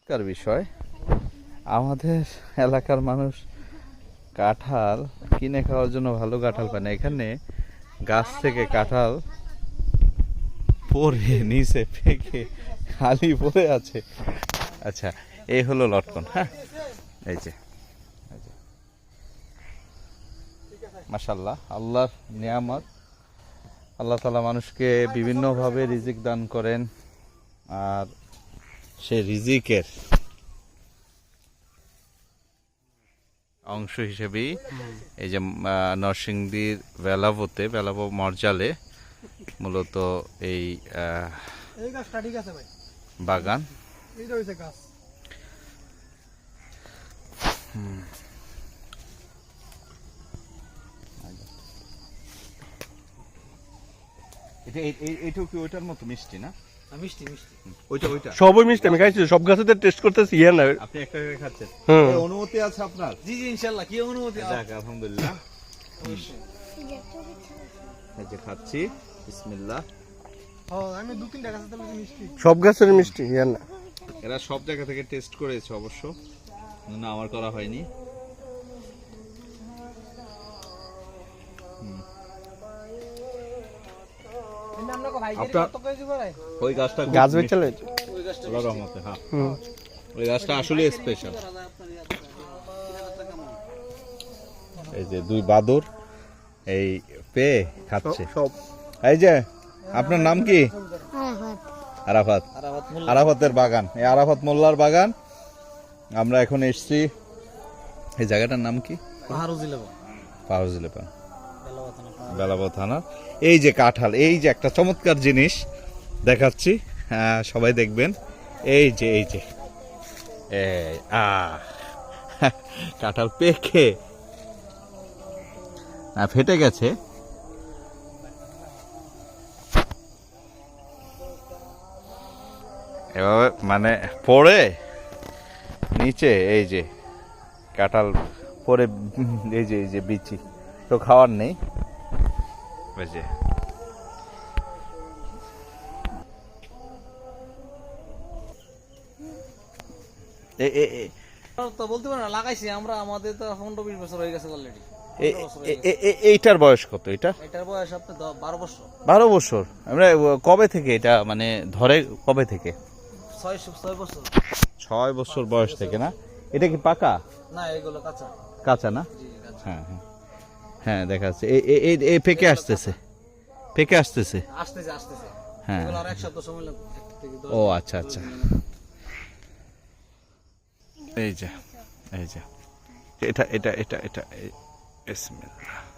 চমৎকার বিষয়, আমাদের এলাকার মানুষ কাঁঠাল কিনে খাওয়ার জন্য ভালো কাঁঠাল পায় না, এখানে গাছ থেকে কাঁঠাল পড়ে নিচে পেকে খালি পড়ে আছে। আচ্ছা, এই হলো লটকন। হ্যাঁ, এই যে মাশাআল্লাহ, আল্লাহর নিয়ামত। আল্লাহ তাআলা মানুষকে বিভিন্নভাবে রিজিক দান করেন, আর সে রিজিকের অংশ হিসেবেই এই যে নরসিংদীর বেলাবো মরজালে মূলত এই বাগান। এইটাও কি ওইটার মতো মিষ্টি না? মিষ্টি মিষ্টি, ওইটা সবই মিষ্টি। আমি খাইছি, সব গাছেতে টেস্ট করতেছি। ইয়ে না, আপনি একটা করে খাচ্ছেন, অনুমতি আছে আপনার? জি জি ইনশাআল্লাহ, কি অনুমতি? যাক আলহামদুলিল্লাহ। এই যে খাচ্ছি, বিসমিল্লাহ। আমি দু তিনটা গাছেতে মিষ্টি, সব গাছের মিষ্টি। ইয়ে না, এরা সব জায়গা থেকে টেস্ট করেছে অবশ্য, না আমার করা হয়নি। ওই গাছটা গাছ বেচালে আল্লাহর রহমতে, হ্যাঁ ওই গাছটা আসলে স্পেশাল। এই যে দুই বাদর এই পেয়ে খাচ্ছে সব। এই যে আপনার নাম কি? আরাফাত। আরাফাতের বাগান, এই আরাফাত মোল্লার বাগান। আমরা এখন এসছি, এই জায়গাটার নাম কি? পাহাড় বেলাবো থানা। এই যে কাঁঠাল, এই যে একটা চমৎকার জিনিস দেখাচ্ছি, সবাই দেখবেন। এই যে কাঁঠাল পেকে ফেটে গেছে। এভাবে মানে পড়ে নিচে, এই যে কাঁঠাল পরে, এই যে বিচি তো খাওয়ার নেই। বুঝে তো বলতে পারো না, লাগাইছি আমরা, আমাদের তো 15-20 বছর হয়ে গেছে অলরেডি। এইটার বয়স কত? এটার বয়স আপনার 12 বছর। 12 বছর। আমরা কবে থেকে এটা মানে ধরে, কবে থেকে? 6 বছর। 6 বছর বয়স থেকে না? এটা কি পাকা? না, এগুলো কাঁচা। কাঁচা না? হ্যাঁ হ্যাঁ হ্যাঁ, দেখা যাচ্ছে এই পেকে আসতেছে, হ্যাঁ। এগুলো আর এক সপ্তাহ সময় লাগবে। ও আচ্ছা আচ্ছা। এই যে এটা বিসমিল্লাহ।